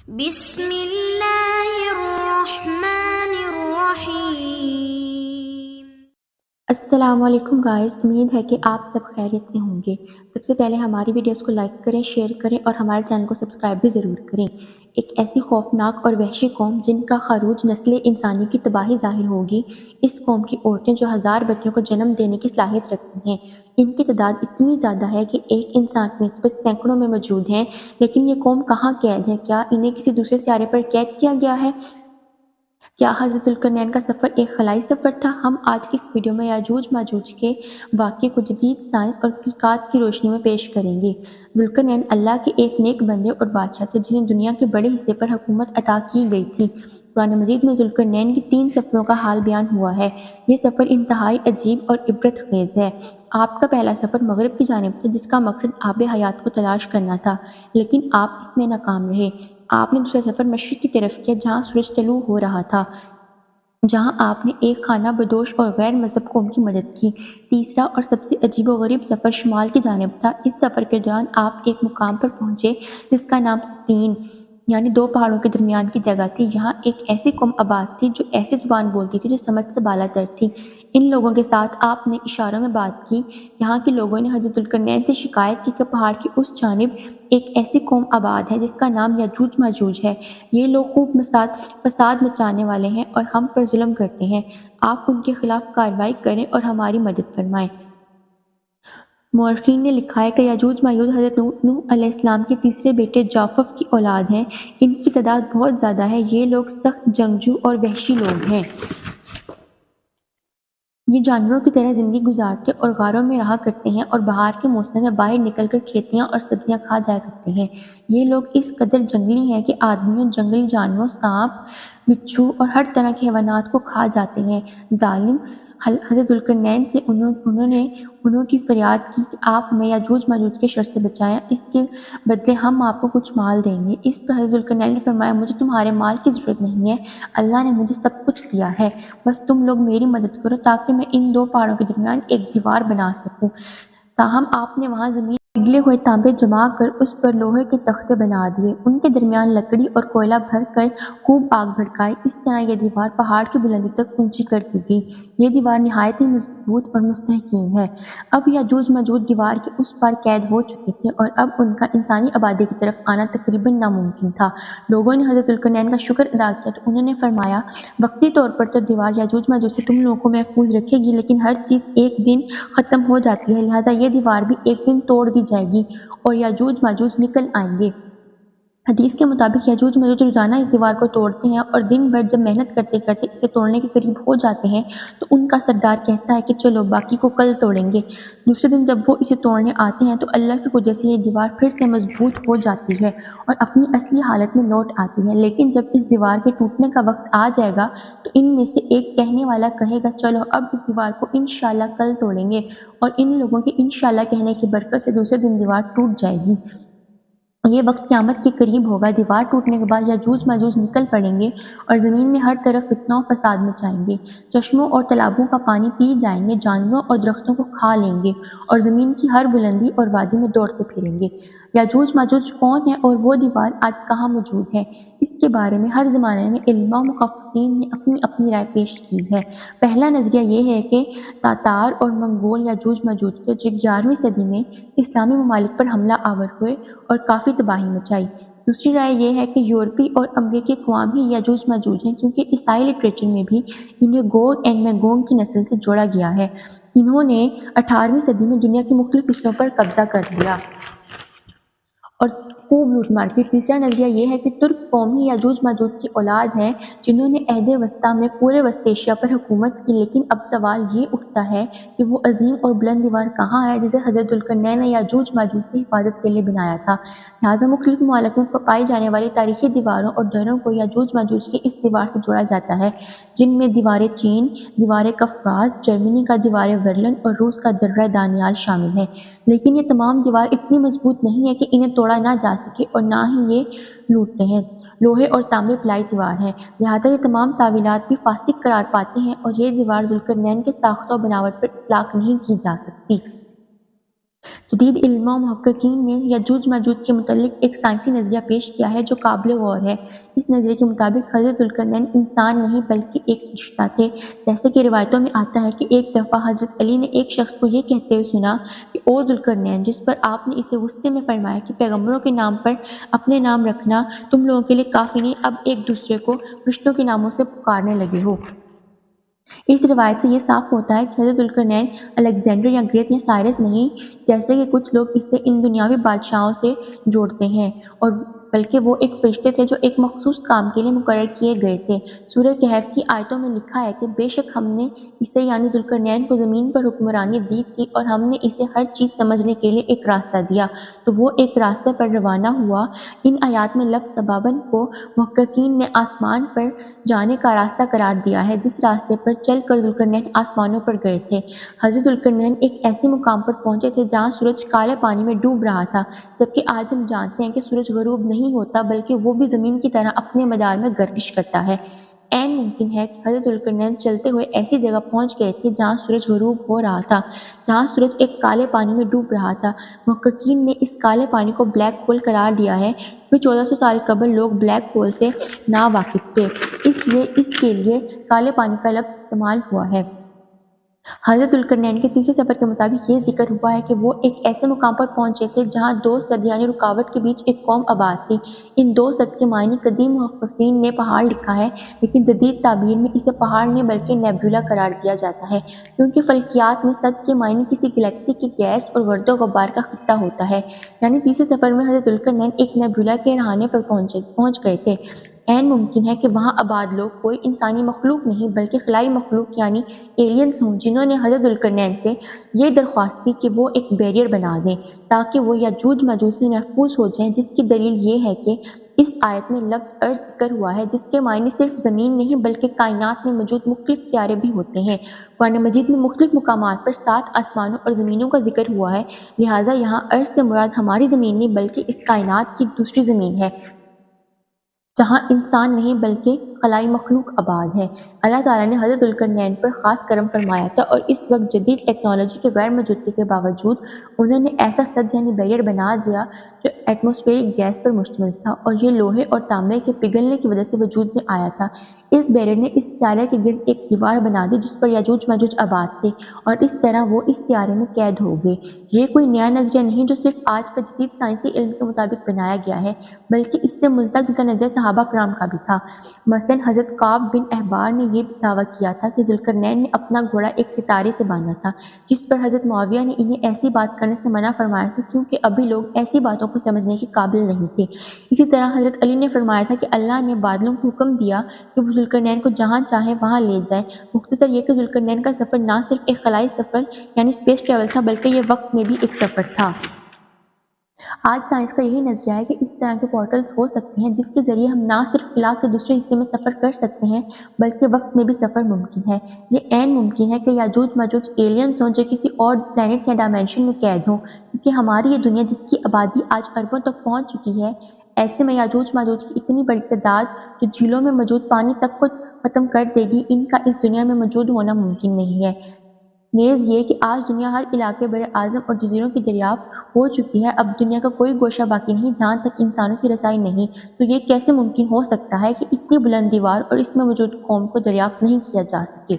بسم اللہ الرحمن الرحیم۔ السلام علیکم گائز، امید ہے کہ آپ سب خیریت سے ہوں گے۔ سب سے پہلے ہماری ویڈیوز کو لائک کریں، شیئر کریں اور ہمارے چینل کو سبسکرائب بھی ضرور کریں۔ ایک ایسی خوفناک اور وحشی قوم جن کا خروج نسل انسانی کی تباہی ظاہر ہوگی، اس قوم کی عورتیں جو 1000 بچوں کو جنم دینے کی صلاحیت رکھتی ہیں۔ ان کی تعداد اتنی زیادہ ہے کہ ایک انسان کی نسبت سینکڑوں میں موجود ہیں، لیکن یہ قوم کہاں قید ہے؟ کیا انہیں کسی دوسرے سیارے پر قید کیا گیا ہے؟ کیا حضرت ذوالقرنین کا سفر ایک خلائی سفر تھا؟ ہم آج اس ویڈیو میں یاجوج ماجوج کے واقعے کو جدید سائنس اور تحقیقات کی روشنی میں پیش کریں گے۔ ذوالقرنین اللہ کے ایک نیک بندے اور بادشاہ تھے جنہیں دنیا کے بڑے حصے پر حکومت عطا کی گئی تھی۔ قرآن مجید میں ذوالقرنین کی 3 سفروں کا حال بیان ہوا ہے۔ یہ سفر انتہائی عجیب اور عبرت خیز ہے۔ آپ کا پہلا سفر مغرب کی جانب تھا جس کا مقصد آب حیات کو تلاش کرنا تھا، لیکن آپ اس میں ناکام رہے۔ آپ نے دوسرا سفر مشرق کی طرف کیا جہاں سورج طلوع ہو رہا تھا، جہاں آپ نے ایک خانہ بدوش اور غیر مذہب قوم کی مدد کی۔ تیسرا اور سب سے عجیب و غریب سفر شمال کی جانب تھا۔ اس سفر کے دوران آپ ایک مقام پر پہنچے جس کا نام ستین یعنی 2 پہاڑوں کے درمیان کی جگہ تھی۔ یہاں ایک ایسی قوم آباد تھی جو ایسی زبان بولتی تھی جو سمجھ سے بالا تر تھی۔ ان لوگوں کے ساتھ آپ نے اشاروں میں بات کی۔ یہاں کے لوگوں نے حضرت ذوالقرنین سے شکایت کی کہ پہاڑ کی اس جانب ایک ایسی قوم آباد ہے جس کا نام یاجوج ماجوج ہے۔ یہ لوگ خوب فساد مچانے والے ہیں اور ہم پر ظلم کرتے ہیں۔ آپ ان کے خلاف کارروائی کریں اور ہماری مدد فرمائیں۔ مورخین نے لکھا ہے کہ یاجوج ماجوج حضرت نوح علیہ السلام کے تیسرے بیٹے جافف کی اولاد ہیں۔ ان کی تعداد بہت زیادہ ہے۔ یہ لوگ سخت جنگجو اور وحشی لوگ ہیں۔ یہ جانوروں کی طرح زندگی گزارتے اور غاروں میں رہا کرتے ہیں اور بہار کے موسم میں باہر نکل کر کھیتیاں اور سبزیاں کھا جایا کرتے ہیں۔ یہ لوگ اس قدر جنگلی ہیں کہ آدمیوں، جنگلی جانوروں، سانپ، بچھو اور ہر طرح کے حیوانات کو کھا جاتے ہیں۔ ظالم حضرت ذوالقرنین سے انہوں کی فریاد کی کہ آپ ہمیں یاجوج ماجوج کے شر سے بچائیں، اس کے بدلے ہم آپ کو کچھ مال دیں گے۔ اس پر حضرت ذوالقرنین نے فرمایا، مجھے تمہارے مال کی ضرورت نہیں ہے، اللہ نے مجھے سب کچھ دیا ہے، بس تم لوگ میری مدد کرو تاکہ میں ان 2 پہاڑوں کے درمیان ایک دیوار بنا سکوں۔ تاہم آپ نے وہاں زمین پگھلے ہوئے تانبے جما کر اس پر لوہے کے تختے بنا دیے، ان کے درمیان لکڑی اور کوئلہ بھر کر خوب آگ بھڑکائی۔ اس طرح یہ دیوار پہاڑ کی بلندی تک اونچی کر دی گئی۔ یہ دیوار نہایت ہی مضبوط اور مستحکم ہے۔ اب یاجوج ماجوج دیوار کے اس پار قید ہو چکے تھے اور اب ان کا انسانی آبادی کی طرف آنا تقریباً ناممکن تھا۔ لوگوں نے حضرت ذوالقرنین کا شکر ادا کیا تو انہوں نے فرمایا، وقتی طور پر تو دیوار یاجوج ماجوج سے تم لوگوں کو محفوظ رکھے گی، لیکن ہر چیز ایک دن ختم ہو جاتی ہے، لہٰذا یہ دیوار بھی ایک دن توڑ دی جائے گی اور یاجوج ماجوج نکل آئیں گے۔ حدیث کے مطابق یاجوج ماجوج روزانہ اس دیوار کو توڑتے ہیں اور دن بھر جب محنت کرتے کرتے اسے توڑنے کے قریب ہو جاتے ہیں تو ان کا سردار کہتا ہے کہ چلو باقی کو کل توڑیں گے۔ دوسرے دن جب وہ اسے توڑنے آتے ہیں تو اللہ کی قدرت سے یہ دیوار پھر سے مضبوط ہو جاتی ہے اور اپنی اصلی حالت میں لوٹ آتی ہے، لیکن جب اس دیوار کے ٹوٹنے کا وقت آ جائے گا تو ان میں سے ایک کہنے والا کہے گا، چلو اب اس دیوار کو انشاءاللہ کل توڑیں گے، اور ان لوگوں کے انشاءاللہ کہنے کی برکت سے دوسرے دن دیوار ٹوٹ جائے گی۔ یہ وقت قیامت کے قریب ہوگا۔ دیوار ٹوٹنے کے بعد یاجوج ماجوج نکل پڑیں گے اور زمین میں ہر طرف فتنہ و فساد مچائیں گے۔ چشموں اور تالابوں کا پانی پی جائیں گے، جانوروں اور درختوں کو کھا لیں گے اور زمین کی ہر بلندی اور وادی میں دوڑتے پھریں گے۔ یاجوج ماجوج کون ہے اور وہ دیوار آج کہاں موجود ہے؟ اس کے بارے میں ہر زمانے میں علماء و مخففین نے اپنی اپنی رائے پیش کی ہے۔ پہلا نظریہ یہ ہے کہ تاتار اور منگول یاجوج ماجوج تھے جو 11ویں صدی میں اسلامی ممالک پر حملہ آور ہوئے اور کافی تباہی مچائی۔ دوسری رائے یہ ہے کہ یورپی اور امریکی اقوام ہی یاجوج ماجوج ہیں، کیونکہ عیسائی لٹریچر میں بھی انہیں گوگ اینڈ میگوگ کی نسل سے جوڑا گیا ہے۔ انہوں نے 18ویں صدی میں دنیا کے مختلف حصوں پر قبضہ کر لیا اور خوب لوٹ مار کی۔ تیسرا نظریہ یہ ہے کہ ترک قوم ہی یاجوج ماجوج کی اولاد ہیں جنہوں نے عہد وسطیٰ میں پورے وسط ایشیا پر حکومت کی، لیکن اب سوال یہ اٹھتا ہے کہ وہ عظیم اور بلند دیوار کہاں ہے جسے حضرت ذوالقرنین نے یاجوج ماجوج سے حفاظت کے لیے بنایا تھا؟ لہٰذا مختلف ممالک میں پائی جانے والی تاریخی دیواروں اور دروں کو یاجوج ماجوج کے اس دیوار سے جوڑا جاتا ہے، جن میں دیوار چین، دیوار قفقاز، جرمنی کا دیوار برلن اور روس کا درہ دانیال شامل ہیں۔ لیکن یہ تمام دیوار اتنی مضبوط نہیں ہے کہ انہیں توڑا نہ جا سکے اور نہ ہی یہ لوٹتے ہیں۔ لوہے اور تانبے پلائی دیوار ہیں، لہٰذا یہ تمام تعویلات بھی فاسق قرار پاتے ہیں اور یہ دیوار ذوالقرنین کے ساختہ و بناوٹ پر اطلاق نہیں کی جا سکتی۔ جدید علماء و محققین نے یاجوج ماجوج کے متعلق ایک سائنسی نظریہ پیش کیا ہے جو قابل غور ہے۔ اس نظریے کے مطابق حضرت ذوالقرنین انسان نہیں بلکہ ایک فرشتہ تھے۔ جیسے کہ روایتوں میں آتا ہے کہ ایک دفعہ حضرت علی نے ایک شخص کو یہ کہتے ہوئے سنا کہ او ذوالقرنین، جس پر آپ نے اسے غصے میں فرمایا کہ پیغمبروں کے نام پر اپنے نام رکھنا تم لوگوں کے لیے کافی نہیں، اب ایک دوسرے کو فرشتوں کے ناموں سے پکارنے لگے ہو۔ اس روایت سے یہ صاف ہوتا ہے کہ حضرت ذوالقرنین الیگزینڈر یا گریٹ یا سائرس نہیں، جیسے کہ کچھ لوگ اسے ان دنیاوی بادشاہوں سے جوڑتے ہیں، اور بلکہ وہ ایک فرشتے تھے جو ایک مخصوص کام کے لیے مقرر کیے گئے تھے۔ سورہ کہف کی آیتوں میں لکھا ہے کہ بے شک ہم نے اسے یعنی ذوالقرنین کو زمین پر حکمرانی دی تھی اور ہم نے اسے ہر چیز سمجھنے کے لیے ایک راستہ دیا، تو وہ ایک راستے پر روانہ ہوا۔ ان آیات میں لفظ سبابن کو محققین نے آسمان پر جانے کا راستہ قرار دیا ہے، جس راستے پر چل کر ذوالقرنین آسمانوں پر گئے تھے۔ حضرت ذوالقرنین ایک ایسے مقام پر پہنچے تھے جہاں سورج کالے پانی میں ڈوب رہا تھا، جبکہ آج ہم جانتے ہیں کہ سورج غروب نہیں ہوتا بلکہ وہ بھی زمین کی طرح اپنے مدار میں گردش کرتا ہے۔ عین ممکن ہے کہ حضرت ذوالقرنین چلتے ہوئے ایسی جگہ پہنچ گئے تھے جہاں سورج غروب ہو رہا تھا، جہاں سورج ایک کالے پانی میں ڈوب رہا تھا۔ محققین نے اس کالے پانی کو بلیک ہول قرار دیا ہے کیونکہ 1400 سال قبل لوگ بلیک ہول سے ناواقف تھے، اس لیے اس کے لیے کالے پانی کا لفظ استعمال ہوا ہے۔ حضرت ذوالقرنین کے تیسرے سفر کے مطابق یہ ذکر ہوا ہے کہ وہ ایک ایسے مقام پر پہنچے تھے جہاں دو سد یعنی رکاوٹ کے بیچ ایک قوم آباد تھی۔ ان دو سد کے معنی قدیم محققین نے پہاڑ لکھا ہے، لیکن جدید تعبیر میں اسے پہاڑ نہیں بلکہ نیبولا قرار دیا جاتا ہے، کیونکہ فلکیات میں سد کے معنی کسی گلیکسی کی گیس اور گرد و غبار کا خطہ ہوتا ہے۔ یعنی تیسرے سفر میں حضرت ذوالقرنین ایک نیبولا کے رہانے پر پہنچ گئے تھے۔ عین ممکن ہے کہ وہاں آباد لوگ کوئی انسانی مخلوق نہیں بلکہ خلائی مخلوق یعنی ایلینز ہوں، جنہوں نے حضرت ذوالقرنین سے یہ درخواست کی کہ وہ ایک بیریئر بنا دیں تاکہ وہ یاجوج ماجوج سے محفوظ ہو جائیں، جس کی دلیل یہ ہے کہ اس آیت میں لفظ ارض ذکر ہوا ہے، جس کے معنی صرف زمین نہیں بلکہ کائنات میں موجود مختلف سیارے بھی ہوتے ہیں۔ قرآن مجید میں مختلف مقامات پر 7 آسمانوں اور زمینوں کا ذکر ہوا ہے، لہٰذا یہاں ارض سے مراد ہماری زمین نہیں بلکہ اس کائنات کی دوسری زمین ہے جہاں انسان نہیں بلکہ خلائی مخلوق آباد ہے۔ اللہ تعالیٰ نے حضرت ذوالقرنین پر خاص کرم فرمایا تھا اور اس وقت جدید ٹیکنالوجی کے غیر موجودگی کے باوجود انہوں نے ایسا سد یعنی بیریئر بنا دیا جو ایٹماسفیرک گیس پر مشتمل تھا، اور یہ لوہے اور تانبے کے پگھلنے کی وجہ سے وجود میں آیا تھا۔ اس بیریئر نے اس سیارے کے گرد ایک دیوار بنا دی جس پر یاجوج ماجوج آباد تھے، اور اس طرح وہ اس سیارے میں قید ہو گئے۔ یہ کوئی نیا نظریہ نہیں جو صرف آج کا جدید سائنسی علم کے مطابق بنایا گیا ہے، بلکہ اس سے ملتا جلتا نظریہ صحابہ کرام کا بھی تھا۔ مثلاً حضرت کعب بن احبار نے یہ دعویٰ کیا تھا کہ ذوالقرنین نے اپنا گھوڑا ایک ستارے سے باندھا تھا، جس پر حضرت معاویہ نے انہیں ایسی بات کرنے سے منع فرمایا تھا کیونکہ ابھی لوگ ایسی باتوں کو سمجھنے کے قابل نہیں تھے۔ اسی طرح حضرت علی نے فرمایا تھا کہ اللہ نے بادلوں کو حکم دیا کہ وہ ذوالقرنین کو جہاں چاہے وہاں لے جائے۔ مختصر یہ کہ ذوالقرنین کا سفر نہ صرف ایک خلائی سفر یعنی اسپیس ٹریول تھا بلکہ یہ وقت میں بھی ایک سفر تھا۔ آج سائنس کا یہی نظریہ ہے کہ اس طرح کے پورٹلز ہو سکتے ہیں جس کے ذریعے ہم نہ صرف خلا کے دوسرے حصے میں سفر کر سکتے ہیں بلکہ وقت میں بھی سفر ممکن ہے۔ یہ عین ممکن ہے کہ یاجوج ماجوج ایلینز ہوں جو کسی اور پلانٹ یا ڈائمینشن میں قید ہوں، کیونکہ ہماری یہ دنیا جس کی آبادی آج اربوں تک پہنچ چکی ہے، ایسے میں یاجوج ماجوج کی اتنی بڑی تعداد جو جھیلوں میں موجود پانی تک کو ختم کر دے گی، ان کا اس دنیا میں موجود ہونا ممکن نہیں ہے۔ نیز یہ کہ آج دنیا ہر علاقے بر اعظم اور جزیروں کی دریافت ہو چکی ہے، اب دنیا کا کوئی گوشہ باقی نہیں جہاں تک انسانوں کی رسائی نہیں، تو یہ کیسے ممکن ہو سکتا ہے کہ اتنی بلند دیوار اور اس میں موجود قوم کو دریافت نہیں کیا جا سکے؟